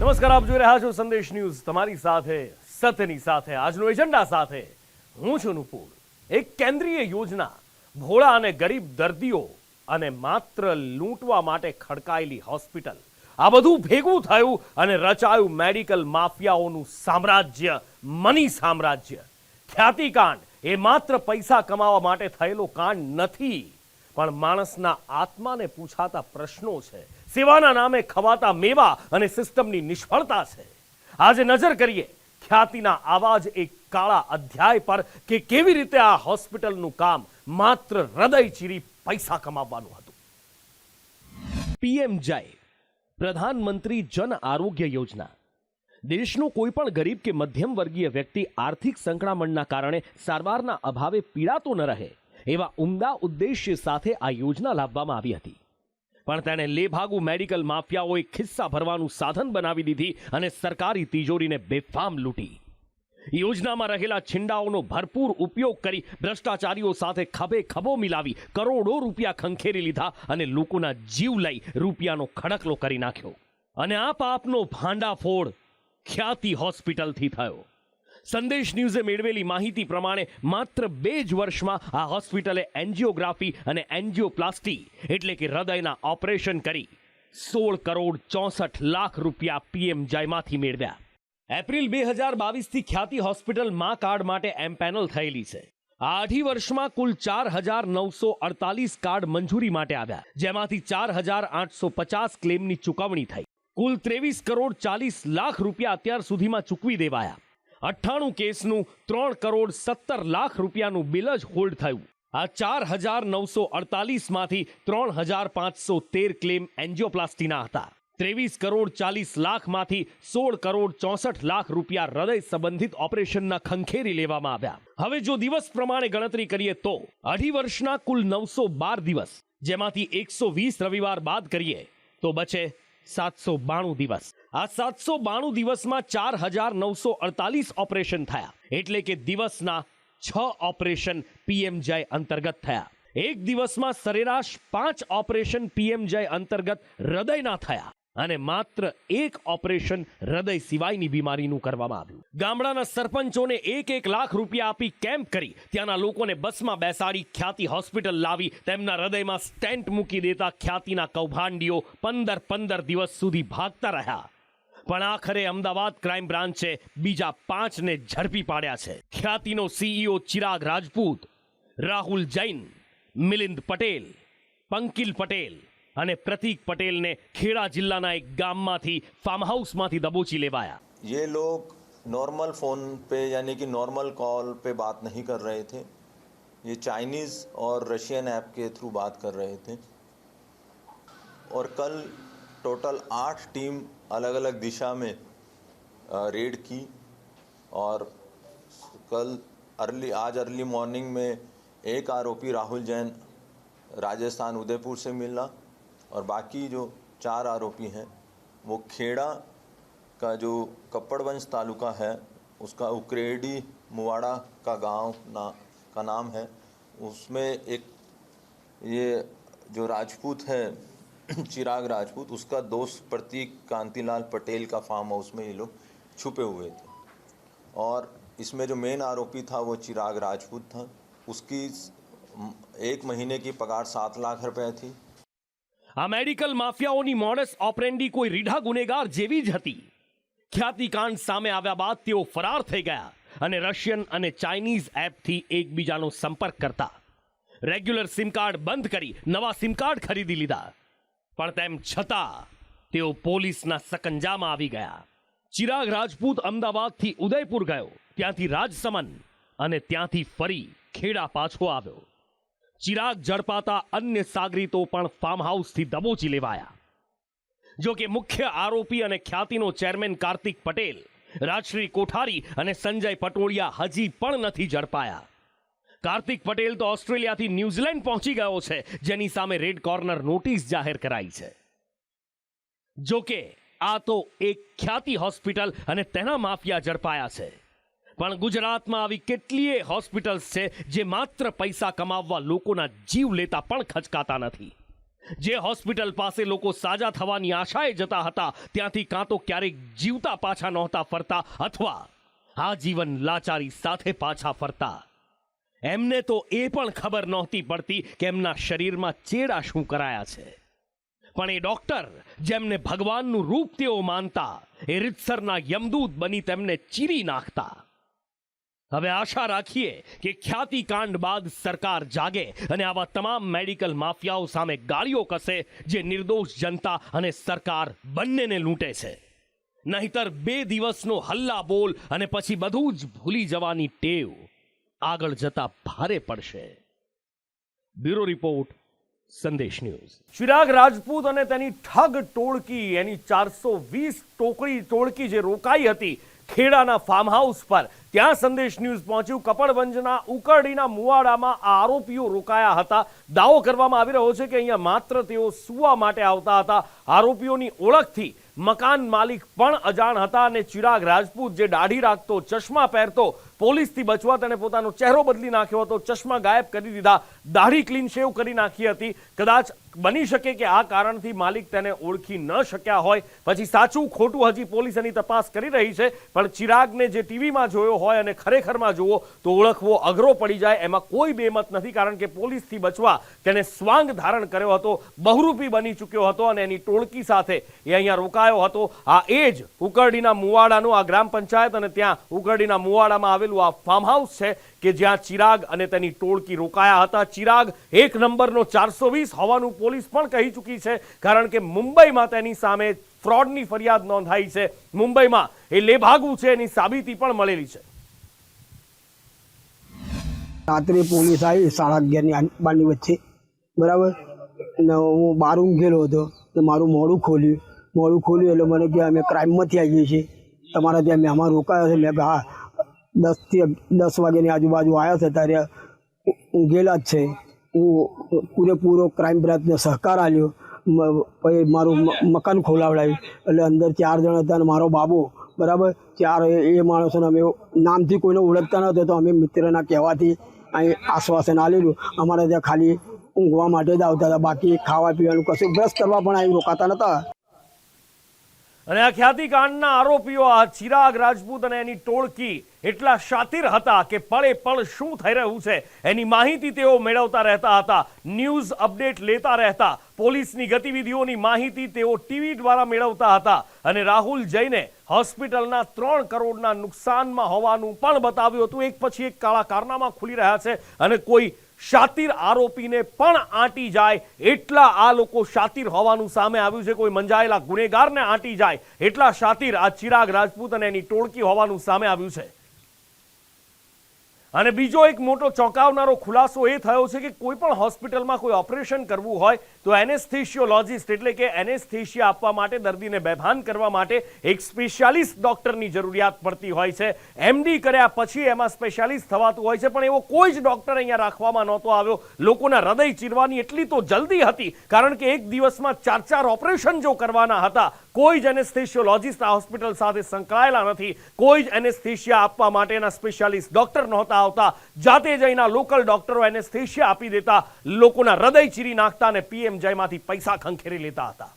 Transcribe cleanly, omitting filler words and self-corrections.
નમસ્કાર, આપ જોઈ રહ્યા છો સંદેશ ન્યૂઝ, તમારી સાથે સત્યની સાથે આજનો એજન્ડા સાથે હું છું નુપુર। એક કેન્દ્રીય યોજના ભોળા અને ગરીબ દર્દીઓ અને માત્ર લૂંટવા માટે ખડકાયેલી હોસ્પિટલ, આ બધું ભેગું થયું અને રચાયું મેડિકલ માફિયાઓનું સામ્રાજ્ય, મની સામ્રાજ્ય। ખ્યાતિકાંડ એ માત્ર પૈસા કમાવા માટે થયેલો કાંડ નથી, પણ માણસના આત્માને પૂછાતા પ્રશ્નો છે, સેવાના નામે ખવાતા મેવા અને સિસ્ટમની નિષ્ફળતા છે। આજે નજર કરીએ ખ્યાતિના આવા જ એક કાળા અધ્યાય પર કે કેવી રીતે આ હોસ્પિટલનું કામ માત્ર હૃદય ચીરી પૈસા કમાવવાનું હતું। પીએમ જય, પ્રધાનમંત્રી જન આરોગ્ય યોજના। દેશનો કોઈ પણ ગરીબ કે મધ્યમ વર્ગીય વ્યક્તિ આર્થિક સંકળામણના કારણે સારવારના અભાવે પીડાતો ન રહે, એવા ઉમદા ઉદ્દેશ્ય સાથે આ યોજના લાવવામાં આવી હતી, પણ તેને લેભાગુ મેડિકલ માફિયાઓએ ખિસ્સા ભરવાનું સાધન બનાવી દીધી અને સરકારી તિજોરીને બેફામ લૂંટી। યોજનામાં રહેલા છિંડાઓનો ભરપૂર ઉપયોગ કરી ભ્રષ્ટાચારીઓ સાથે ખભે ખભો મિલાવી કરોડો રૂપિયા ખંખેરી લીધા અને લોકોના જીવ લઈ રૂપિયાનો ખડકલો કરી નાખ્યો। અને આ પાપનો ભાંડાફોડ ખ્યાતિ હોસ્પિટલથી થયો। સંદેશ ન્યૂઝે મેળવેલી માહિતી પ્રમાણે માત્ર 2 જ વર્ષમાં આ હોસ્પિટલે એન્જિયોગ્રાફી અને એન્જિયોપ્લાસ્ટી એટલે કે હૃદયના ઓપરેશન કરી 16 કરોડ 64 લાખ રૂપિયા પીએમ જયમાંથી મેળવ્યા। એપ્રિલ 2022 થી ખ્યાતિ હોસ્પિટલ મા કાર્ડ માટે એમ્પેનલ થયેલી છે। આ 8 વર્ષમાં કુલ 4948 કાર્ડ મંજૂરી માટે આવ્યા, જેમાંથી 4850 ક્લેમની ચૂકવણી થઈ। કુલ 23 કરોડ 40 લાખ રૂપિયા અત્યાર સુધીમાં ચૂકવી દેવાયા। 98 કેસનું 3 કરોડ 17 લાખ રૂપિયાનું બિલ જ હોલ્ડ થયું। આ 4948 માંથી 3513 ક્લેમ એન્જિયોપ્લાસ્ટીના હતા। 23 કરોડ 40 લાખમાંથી 16 કરોડ 64 લાખ રૂપિયા હૃદય સંબંધિત ઓપરેશનના ખંખેરી લેવામાં આવ્યા। હવે જો દિવસ પ્રમાણે ગણતરી કરીએ તો 2.5 વર્ષના કુલ 912 દિવસ, જેમાંથી 120 રવિવાર બાદ કરીએ તો બચે 792 દિવસ। આ 792 દિવસમાં 4948 ઓપરેશન થયા, એટલે કે દિવસના 6 ઓપરેશન પીએમ જય અંતર્ગત થયા। એક દિવસમાં સરેરાશ 5 ઓપરેશન પીએમ જય અંતર્ગત હૃદયના થયા અને માત્ર 1 ઓપરેશન હૃદય સિવાયની બીમારીનું કરવામાં આવ્યું। ગામડાના સરપંચોને 1 લાખ રૂપિયા આપી કેમ્પ કરી ત્યાંના લોકોને બસમાં બેસાડી ખ્યાતિ હોસ્પિટલ લાવી તેમના હૃદયમાં સ્ટેન્ટ મૂકી દેતા ખ્યાતિના કૌભાંડીઓ 15 દિવસ સુધી ભાગતા રહ્યા, પણ આખરે અમદાવાદ ક્રાઇમ બ્રાન્ચે બીજા 5 ને ઝડપી પાડ્યા છે। ખ્યાતિનો સીઈઓ ચિરાગ રાજપૂત, રાહુલ જૈન, મિલિંદ પટેલ, પંકિલ પટેલ અને प्रतीक पटेल ने खेड़ा जिला एक गांव माथी फार्म हाउस माथी दबोची लेवाया। ये लोग नॉर्मल फ़ोन पे यानी कि नॉर्मल कॉल पे बात नहीं कर रहे थे, ये चाइनीज़ और रशियन ऐप के थ्रू बात कर रहे थे। और कल टोटल 8 टीम अलग अलग दिशा में रेड की और आज अर्ली मॉर्निंग में एक आरोपी राहुल जैन राजस्थान उदयपुर से मिला और बाकी जो 4 आरोपी हैं वो खेड़ा का जो कप्पड़वंश तालुका है उसका उकरेडी मुवाड़ा का गांव का नाम है, उसमें एक ये जो राजपूत है चिराग राजपूत, उसका दोस्त प्रतीक कांतिलाल पटेल का फार्म हाउस में ये लोग छुपे हुए थे। और इसमें जो मेन आरोपी था वो चिराग राजपूत था, उसकी 1 महीने की पगार 7 लाख रुपए थी। આ મેડિકલ માફિયાઓની મોડસ ઓપરેન્ડી કોઈ રીઢા ગુનેગાર જેવી જ હતી। ખ્યાતિકાંડ સામે આવ્યા બાદ તેઓ ફરાર થઈ ગયા અને રશિયન અને ચાઇનીઝ એપથી એકબીજાનો સંપર્ક કરતા, રેગ્યુલર સિમ કાર્ડ બંધ કરી નવા સિમ કાર્ડ ખરીદી લીધા, પણ તેમ છતાં તેઓ પોલીસના સકંજામાં આવી ગયા। ચિરાગ રાજપૂત અમદાવાદથી ઉદયપુર ગયો, ત્યાંથી રાજસમંદ અને ત્યાંથી ફરી ખેડા પાછો આવ્યો। ચિરાગ ઝડપાતા અન્ય સાગરીતો પણ ફાર્મ હાઉસથી દબોચી લેવાયા। જો કે મુખ્ય આરોપી અને ખ્યાતિનો ચેરમેન કાર્તિક પટેલ, રાજશ્રી કોઠારી અને સંજય પટોળિયા હજી પણ નથી ઝડપાયા। કાર્તિક પટેલ તો ઓસ્ટ્રેલિયાથી ન્યૂઝીલેન્ડ પહોંચી ગયો છે, જેની સામે રેડ કોર્નર નોટિસ જાહેર કરાઈ છે। જો કે આ તો એક ખ્યાતિ હોસ્પિટલ અને તેના માફિયા ઝડપાયા છે, પણ ગુજરાતમાં આવી કેટલીય હોસ્પિટલ્સ છે જે માત્ર પૈસા કમાવવા લોકોના જીવ લેતા પણ ખચકાતા નથી। જે હોસ્પિટલ પાસે લોકો સાજા થવાની આશાએ જતા હતા ત્યાંથી કાં તો ક્યારેક જીવતા પાછા નહોતા ફરતા અથવા આજીવન લાચારી સાથે પાછા ફરતા. એમને તો એ પણ ખબર નહોતી પડતી કે એમના શરીરમાં ચેડા શું કરાયા છે. પણ એ ડોક્ટર જેમને ભગવાનનું રૂપ તેઓ માનતા એ રીતસરના યમદૂત બની તેમને ચીરી નાખતા. હવે આશા રાખીએ કે ખ્યાતિકાંડ બાદ સરકાર જાગે અને આવા તમામ મેડિકલ માફિયાઓ સામે ગાળીઓ કસે જે નિર્દોષ જનતા અને સરકાર બંનેને લૂંટે છે. નહીતર 2 દિવસનો હલ્લા બોલ અને પછી બધું જ ભૂલી જવાની ટેવ આગળ જતા ભારે પડશે. બ્યુરો રિપોર્ટ, સંદેશ ન્યૂઝ. ચિરાગ રાજપૂત અને તેની ઠગ ટોળકી, એની 420 ટોળકી જે રોકાઈ હતી ખેડાના ફાર્મ હાઉસ પર, ત્યાં સંદેશ ન્યૂઝ પહોંચ્યું. કપડવંજના ઉકરડીના મુવાડામાં આરોપીઓ રોકાયા હતા. દાવો કરવામાં આવી રહ્યો છે કે અહીંયા માત્ર તેઓ સુવા માટે આવતા હતા. આરોપીઓની ઓળખથી મકાન માલિક પણ અજાણ હતા અને ચિરાગ રાજપૂત જે દાઢી રાખતો, ચશ્મા પહેરતો, પોલીસથી બચવા તેને પોતાનો ચહેરો બદલી નાખ્યો હતો, ચશ્મા ગાયબ કરી દીધા, દાઢી ક્લીન શેવ કરી નાખી હતી. કદાચ બની શકે કે આ કારણથી માલિક તેને ઓળખી ન શક્યા હોય. પછી સાચું ખોટું હજી પોલીસ એની તપાસ કરી રહી છે. પણ ચિરાગને જે ટીવીમાં જોયો હોય અને ખરેખરમાં જુઓ તો ઓળખવો અઘરો પડી જાય. એમાં કોઈ બેમત નથી, કારણ કે પોલીસથી બચવા તેને સ્વાંગ ધારણ કર્યો હતો, બહુરૂપી બની ચૂક્યો હતો અને એની ટોળકી સાથે એ અહીંયા રોકાયો હતો. આ એ જ ઉકરડીના મુવાડાનું આ ગ્રામ પંચાયત અને ત્યાં ઉકરડીના મુવાડામાં આવેલું આ ફાર્મ હાઉસ છે કે જ્યાં ચિરાગ અને તેની ટોળકી રોકાયા હતા. ચિરાગ 1 નંબરનો 420 હોવાનું પોલીસ પણ કહી ચૂકી છે, કારણ કે મુંબઈમાં તેની સામે ફ્રોડની ફરિયાદ નોંધાઈ છે. મુંબઈમાં એ લેભાગુ છે એની સાબિતી પણ મળેલી છે. રાત્રે પોલીસ આવી 11:30 બારની વચ્ચે, બરાબર. ને હું બહાર ઊંઘેલો હતો તો મારું મોડું ખોલ્યું એટલે મને કે અમે ક્રાઇમમાંથી આવીએ છીએ, તમારા ત્યાં મહેમાન રોકાયા છે. મેં હા 10 થી 10 વાગ્યાની આજુબાજુ આવ્યા છે, ત્યારે ઊંઘેલા જ છે. હું પૂરેપૂરો ક્રાઇમ બ્રાન્ચને સહકાર આપ્યો. પછી મારું મકાન ખોલાવડાવ્યું એટલે અંદર 4 જણ હતા અને મારો બાબો, બરાબર. 4 એ માણસોને અમે નામથી કોઈને ઓળખતા નહોતો તો અમે મિત્રના કહેવાથી અહીં આશ્વાસન આવેલું. અમારે ત્યાં ખાલી ઊંઘવા માટે જ આવતા હતા, બાકી ખાવા પીવાનું કશું બ્રશ કરવા પણ અહીં રોકાતા નહોતા. અને આ ખ્યાતિકાંડના આરોપીઓ આ ચિરાગ રાજપૂત અને એની ટોળકી એટલા શાતિર હતા કે પળે પળ શું થઈ રહ્યું છે એની માહિતી તેઓ મેળવતા રહેતા હતા, ન્યૂઝ અપડેટ લેતા રહેતા, પોલીસની ગતિવિધિઓની માહિતી તેઓ ટીવી દ્વારા મેળવતા હતા. અને રાહુલ જૈને હોસ્પિટલના 3 કરોડના નુકસાનમાં હોવાનું પણ બતાવ્યું હતું. એક પછી એક કાળા કારનામા ખુલી રહ્યા છે અને કોઈ શાતિર આરોપીને પણ આંટી જાય એટલા આ લોકો શાતિર હોવાનું સામે આવ્યું છે. કોઈ મંજાયેલા ગુનેગારને આંટી જાય એટલા શાતિર આ ચિરાગ રાજપૂત અને એની ટોળકી હોવાનું સામે આવ્યું છે. અને બીજો એક મોટો ચોંકાવનારો ખુલાસો એ થયો છે કે કોઈ પણ હોસ્પિટલમાં કોઈ ઓપરેશન કરવું હોય તો એનેસ્થેશિયોલોજિસ્ટ એટલે કે એનેસ્થેશિયા આપવા માટે, દર્દીને બેભાન કરવા માટે એક સ્પેશિયાલિસ્ટ ડોક્ટરની જરૂરિયાત પડતી હોય છે. એમડી કર્યા પછી એમાં સ્પેશિયાલિસ્ટ થવાતું હોય છે, પણ એવો કોઈ જ ડોક્ટર અહીંયા રાખવામાં નહોતો આવ્યો. લોકોના હૃદય ચીરવાની એટલી તો જલ્દી હતી, કારણ કે એક દિવસમાં 4 ઓપરેશન જો કરવાના હતા. કોઈ જ એનેસ્થેશિયોલોજિસ્ટ આ હોસ્પિટલ સાથે સંકળાયેલા નથી. કોઈ જ એનેસ્થેશિયા આપવા માટેના સ્પેશિયાલિસ્ટ ડોક્ટર નહોતા આવતા. જાતે જઈને લોકલ ડોક્ટરો એનેસ્થેશિયા આપી દેતા, લોકોના હૃદય ચીરી નાખતા અને પીએમ જયમાંથી પૈસા ખંખેરી લેતા હતા.